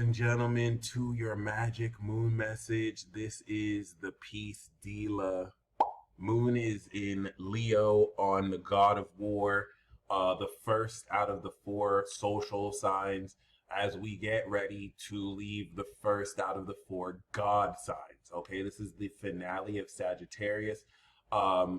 and gentlemen, to your magic moon message. This is the peace dealer. Moon is in Leo on the god of war, the first out of the four social signs, as we get ready to leave the first out of the four god signs. Okay, this is the finale of Sagittarius.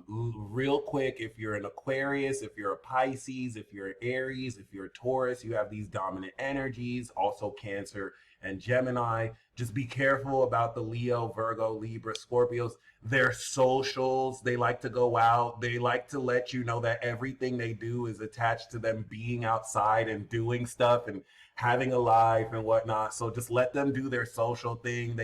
Real quick, if you're an Aquarius, if you're a Pisces, if you're an Aries, if you're a Taurus, you have these dominant energies, also Cancer and Gemini. Just be careful about the Leo, Virgo, Libra, Scorpios. They're socials. They like to go out. They like to let you know that everything they do is attached to them being outside and doing stuff and having a life and whatnot. So just let them do their social thing.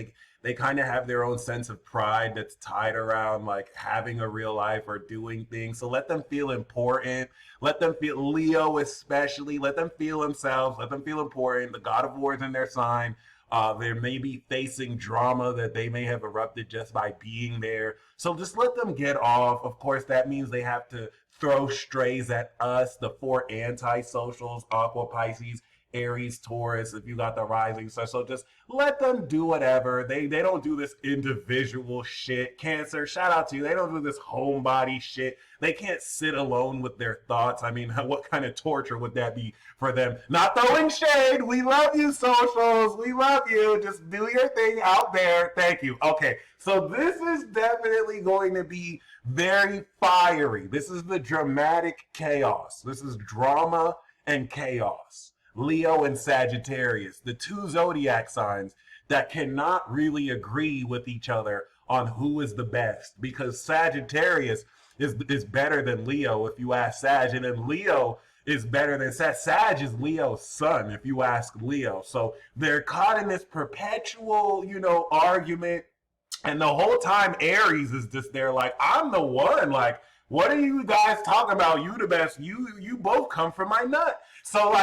They kind of have their own sense of pride that's tied around like having a real life or doing things. So let them feel important. Let them feel, Leo especially, let them feel themselves. Let them feel important. The God of War is in their sign. They may be facing drama that they may have erupted just by being there. So just let them get off. Of course, that means they have to throw strays at us, the four anti-socials, Aqua, Pisces, Aries, Taurus, if you got the rising. So just let them do whatever. They don't do this individual shit. Cancer, shout out to you. They don't do this homebody shit. They can't sit alone with their thoughts. I mean, what kind of torture would that be for them? Not throwing shade. We love you, socials. We love you. Just do your thing out there. Thank you. Okay, so this is definitely going to be very fiery. This is the dramatic chaos. This is drama and chaos. Leo and Sagittarius, the two zodiac signs that cannot really agree with each other on who is the best, because Sagittarius is better than Leo if you ask Sag, and then Leo is better than Sag. Sag is Leo's son if you ask Leo. So they're caught in this perpetual, argument, and the whole time Aries is just there like, I'm the one, like, what are you guys talking about? You the best. You both come from my nut. So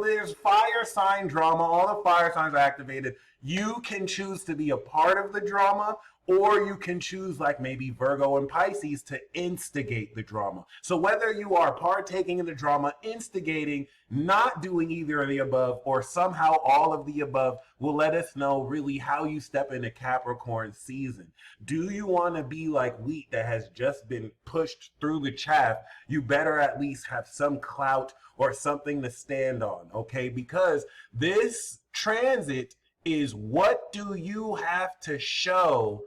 there's fire sign drama. All the fire signs are activated. You can choose to be a part of the drama, or you can choose, like maybe Virgo and Pisces, to instigate the drama. So whether you are partaking in the drama, instigating, not doing either of the above, or somehow all of the above, will let us know really how you step into Capricorn season. Do you want to be like wheat that has just been pushed through the chaff? You better at least have some clout or something to stand on, okay? Because this transit is, what do you have to show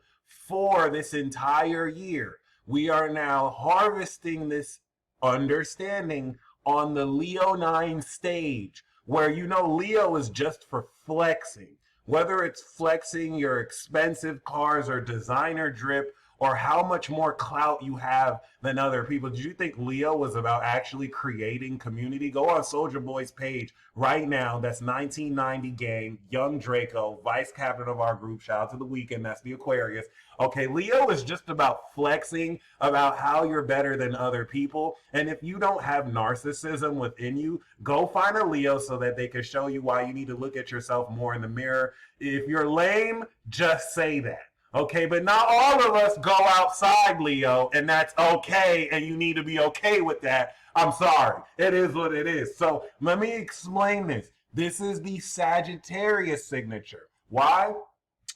for this entire year? We are now harvesting this understanding on the Leonine stage, where Leo is just for flexing. Whether it's flexing your expensive cars or designer drip, or how much more clout you have than other people. Did you think Leo was about actually creating community? Go on Soldier Boy's page right now. That's 1990 gang, Young Draco, vice captain of our group. Shout out to the weekend. That's the Aquarius. Okay, Leo is just about flexing, about how you're better than other people. And if you don't have narcissism within you, go find a Leo so that they can show you why you need to look at yourself more in the mirror. If you're lame, just say that. Okay, but not all of us go outside, Leo, and that's okay, and you need to be okay with that. I'm sorry. It is what it is. So let me explain this. This is the Sagittarius signature. Why?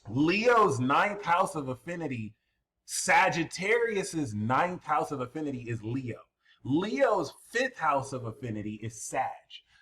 Leo's ninth house of affinity, Sagittarius's ninth house of affinity is Leo. Leo's fifth house of affinity is Sag.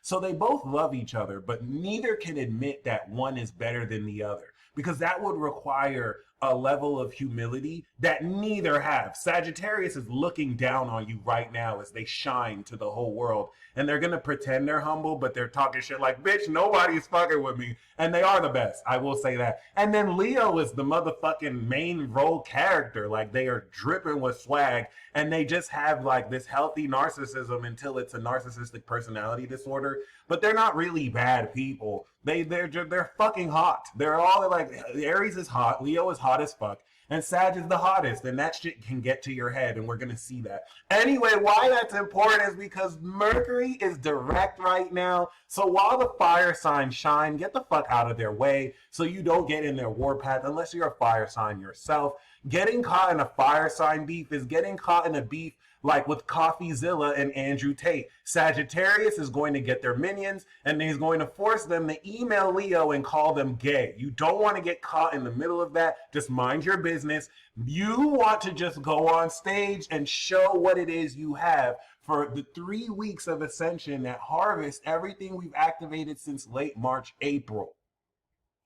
So they both love each other, but neither can admit that one is better than the other, because that would require a level of humility that neither have. Sagittarius is looking down on you right now as they shine to the whole world, and they're going to pretend they're humble, but they're talking shit like, bitch, nobody's fucking with me, and they are the best. I will say that. And then Leo is the motherfucking main role character. Like, they are dripping with swag, and they just have like this healthy narcissism until it's a narcissistic personality disorder, but they're not really bad people. They're fucking hot. They're all like, Aries is hot, Leo is hot as fuck, and Sag is the hottest, and that shit can get to your head, and we're gonna see that. Anyway, why that's important is because Mercury is direct right now, so while the fire signs shine, get the fuck out of their way so you don't get in their warpath unless you're a fire sign yourself. Getting caught in a fire sign beef is getting caught in a beef like with CoffeeZilla and Andrew Tate. Sagittarius is going to get their minions, and he's going to force them to email Leo and call them gay. You don't want to get caught in the middle of that. Just mind your business. You want to just go on stage and show what it is you have. For the 3 weeks of Ascension that harvest everything we've activated since late March, April.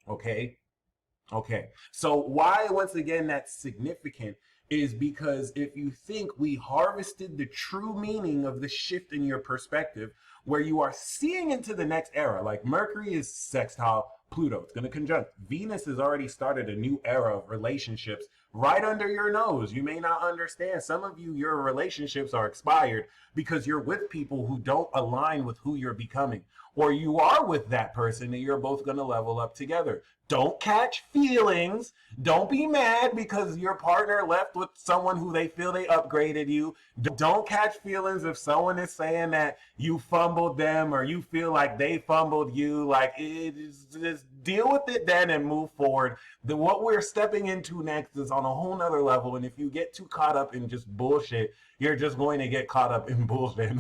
Okay? Okay. So why, once again, that's significant is because if you think we harvested the true meaning of the shift in your perspective, where you are seeing into the next era, like Mercury is sextile Pluto, it's going to conjunct. Venus has already started a new era of relationships right under your nose. You may not understand. Some of you, your relationships are expired because you're with people who don't align with who you're becoming. Or you are with that person and you're both going to level up together. Don't catch feelings. Don't be mad because your partner left with someone who they feel they upgraded you. Don't catch feelings if someone is saying that you fumbled them or you feel like they fumbled you. Like, just deal with it then and move forward. What we're stepping into next is on a whole nother level. And if you get too caught up in just bullshit, you're just going to get caught up in bullshit.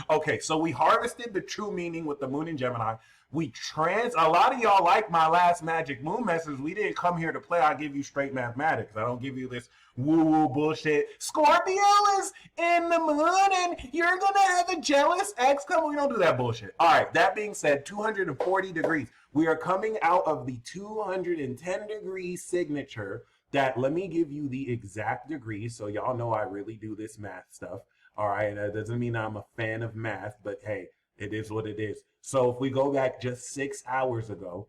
Okay, so we harvested the true meaning with the moon in Gemini. A lot of y'all like my last magic moon message. We didn't come here to play. I give you straight mathematics. I don't give you this woo-woo bullshit. Scorpio is in the moon and you're going to have a jealous ex come. We don't do that bullshit. All right, that being said, 240 degrees. We are coming out of the 210 degree signature that, let me give you the exact degree so y'all know I really do this math stuff. All right, that doesn't mean I'm a fan of math, but hey, it is what it is. So if we go back just 6 hours ago,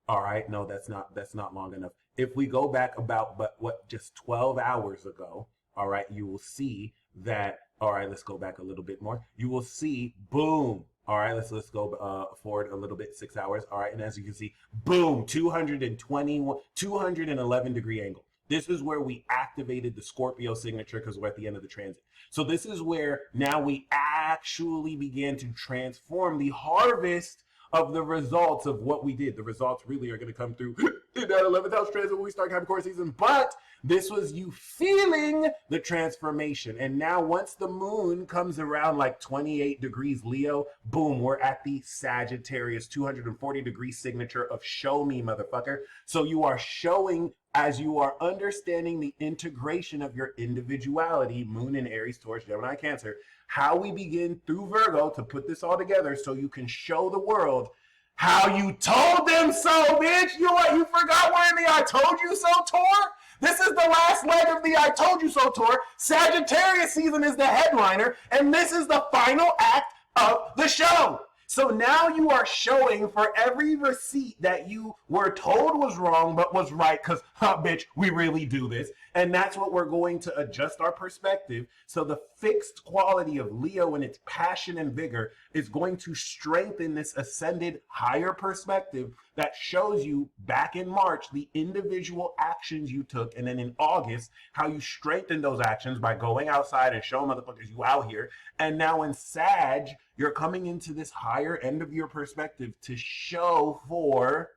all right, no, that's not long enough. If we go back about, just 12 hours ago, all right, you will see that, all right, let's go back a little bit more. You will see, boom. All right, let's go forward a little bit, 6 hours. All right, and as you can see, boom, 211 degree angle. This is where we activated the Scorpio signature because we're at the end of the transit. So this is where now we actually began to transform the harvest of the results of what we did. The results really are going to come through in that 11th house transit when we start Capricorn season. But this was you feeling the transformation. And now once the moon comes around like 28 degrees Leo, boom, we're at the Sagittarius 240 degree signature of show me, motherfucker. So you are showing as you are understanding the integration of your individuality, moon in Aries, Taurus, Gemini, Cancer, how we begin through Virgo to put this all together so you can show the world how you told them so, bitch. You forgot we're in the I told you so tour? This is the last leg of the I told you so tour. Sagittarius season is the headliner, and this is the final act of the show. So now you are showing for every receipt that you were told was wrong but was right because, bitch, we really do this. And that's what we're going to adjust our perspective. So the fixed quality of Leo and its passion and vigor is going to strengthen this ascended higher perspective that shows you back in March the individual actions you took, and then in August how you strengthened those actions by going outside and showing motherfuckers you out here. And now in Sag, you're coming into this higher end of your perspective to show for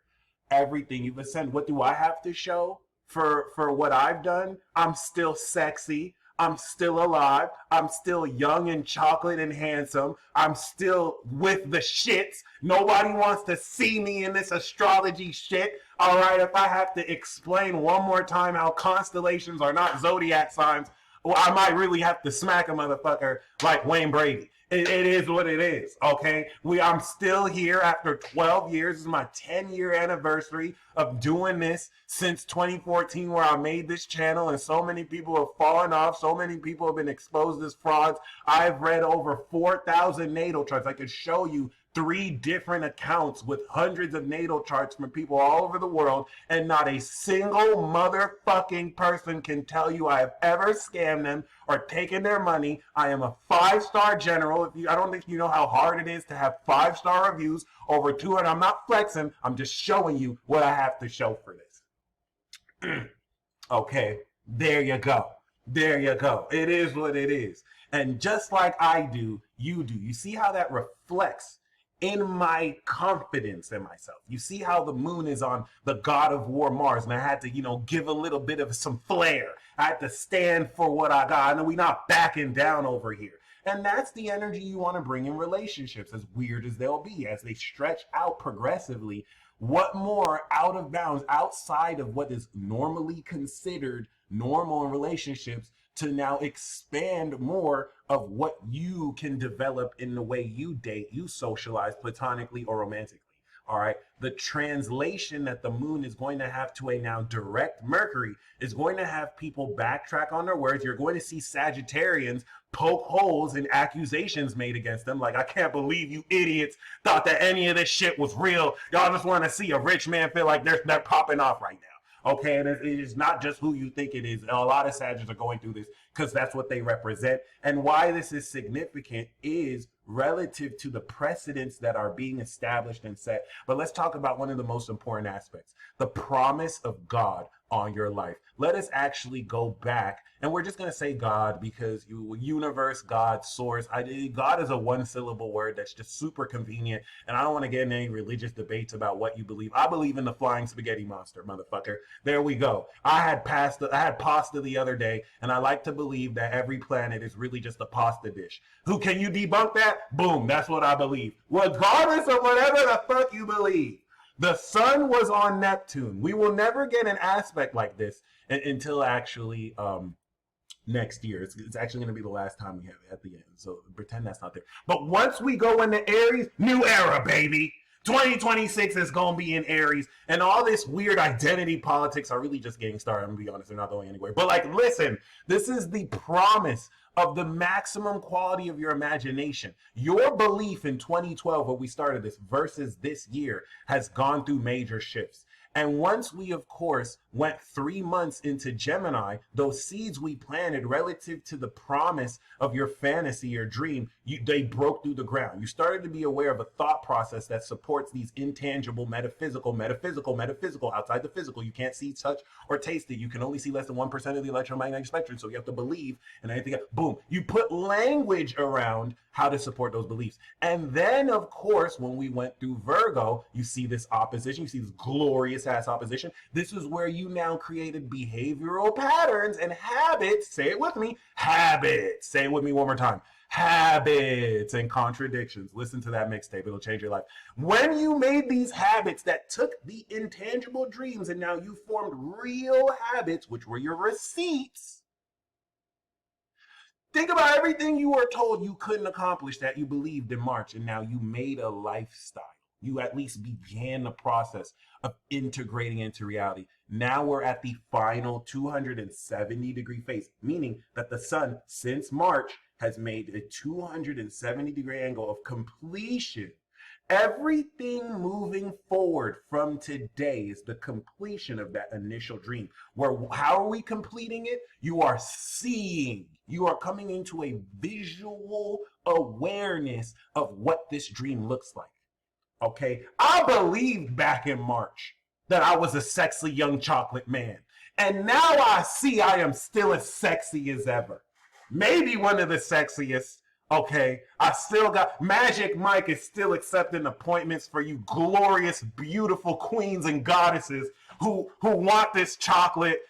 everything you've ascended. What do I have to show for what I've done? I'm still sexy. I'm still alive. I'm still young and chocolate and handsome. I'm still with the shits. Nobody wants to see me in this astrology shit. All right, if I have to explain one more time how constellations are not zodiac signs, well, I might really have to smack a motherfucker like Wayne Brady. It is what it is, okay? I'm still here after 12 years. This is my 10-year anniversary of doing this since 2014, where I made this channel, and so many people have fallen off. So many people have been exposed as frauds. I've read over 4,000 natal charts. I could show you 3 different accounts with hundreds of natal charts from people all over the world, and not a single motherfucking person can tell you I have ever scammed them or taken their money. I am a 5-star general. I don't think you know how hard it is to have 5-star reviews over 200. I'm not flexing. I'm just showing you what I have to show for this. Okay, there you go. There you go. It is what it is. And just like I do, you do. You see how that reflects in my confidence in myself. You see how the moon is on the god of war, Mars, and I had to, give a little bit of some flair. I had to stand for what I got, and we not backing down over here. And that's the energy you want to bring in relationships, as weird as they'll be, as they stretch out progressively. What more out of bounds, outside of what is normally considered normal in relationships, to now expand more of what you can develop in the way you date, you socialize platonically or romantically. All right. The translation that the moon is going to have to a now direct Mercury is going to have people backtrack on their words. You're going to see Sagittarians poke holes in accusations made against them. Like, I can't believe you idiots thought that any of this shit was real. Y'all just want to see a rich man feel like they're popping off right now. Okay, and it is not just who you think it is. A lot of Sagittarians are going through this because that's what they represent. And why this is significant is relative to the precedents that are being established and set. But let's talk about one of the most important aspects, the promise of God on your life. Let us actually go back, and we're just going to say God because universe, God, source. God is a one-syllable word that's just super convenient, and I don't want to get in any religious debates about what you believe. I believe in the flying spaghetti monster, motherfucker. There we go. I had pasta the other day, and I like to believe that every planet is really just a pasta dish. Can you debunk that? Boom, that's what I believe. Regardless of whatever the fuck you believe. The sun was on Neptune. We will never get an aspect like this until actually next year. It's actually going to be the last time we have it at the end. So pretend that's not there. But once we go into Aries, new era, baby. 2026 is going to be in Aries. And all this weird identity politics are really just getting started. I'm going to be honest, they're not going anywhere. But listen, this is the promise of the maximum quality of your imagination. Your belief in 2012, when we started this, versus this year, has gone through major shifts. And once we, of course, went 3 months into Gemini, those seeds we planted relative to the promise of your fantasy, your dream, they broke through the ground. You started to be aware of a thought process that supports these intangible, metaphysical, outside the physical. You can't see, touch, or taste it. You can only see less than 1% of the electromagnetic spectrum, so you have to believe and anything else. Boom. You put language around how to support those beliefs. And then, of course, when we went through Virgo, you see this opposition. You see this glorious ass opposition. This is where you now created behavioral patterns and habits. Say it with me. Habits. Say it with me one more time. Habits and contradictions. Listen to that mixtape. It'll change your life. When you made these habits that took the intangible dreams and now you formed real habits, which were your receipts. Think about everything you were told you couldn't accomplish that you believed in March, and now you made a lifestyle. You at least began the process of integrating into reality. Now we're at the final 270-degree phase, meaning that the sun, since March, has made a 270-degree angle of completion. Everything moving forward from today is the completion of that initial dream. How are we completing it? You are seeing. You are coming into a visual awareness of what this dream looks like. Okay? I believed back in March that I was a sexy young chocolate man. And now I see I am still as sexy as ever. Maybe one of the sexiest. Okay, I still got Magic Mike is still accepting appointments for you glorious, beautiful queens and goddesses who want this chocolate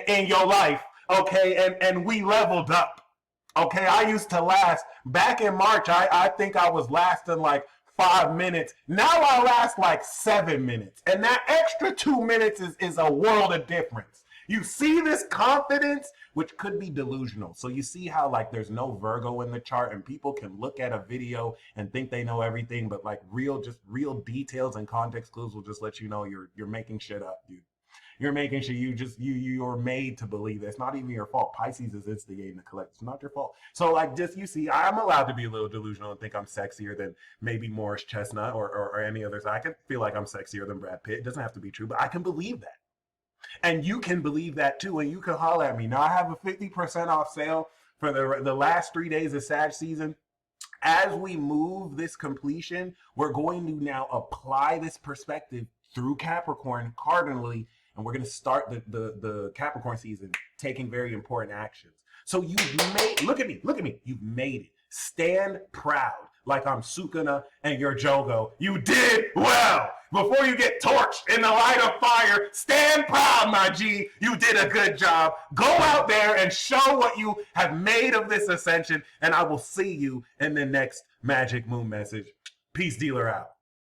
in your life. Okay, and we leveled up. Okay, I used to last back in March. I think I was lasting like 5 minutes. Now I last like 7 minutes, and that extra 2 minutes is a world of difference. You see this confidence, which could be delusional. So you see how there's no Virgo in the chart and people can look at a video and think they know everything, but real details and context clues will just let you know you're making shit up, dude. You're making sure you're made to believe that. It's not even your fault. Pisces is instigating the collect. It's not your fault. So you see, I'm allowed to be a little delusional and think I'm sexier than maybe Morris Chestnut or any others. I can feel like I'm sexier than Brad Pitt. It doesn't have to be true, but I can believe that. And you can believe that too, and you can holler at me. Now I have a 50% off sale for the last 3 days of Sag season. As we move this completion, we're going to now apply this perspective through Capricorn cardinally, and we're going to start the Capricorn season taking very important actions. So you've made, look at me, you've made it. Stand proud. like I'm Sukuna and you're Jogo. You did well. Before you get torched in the light of fire, stand proud, my G. You did a good job. Go out there and show what you have made of this ascension, and I will see you in the next Magic Moon message. Peace, dealer out.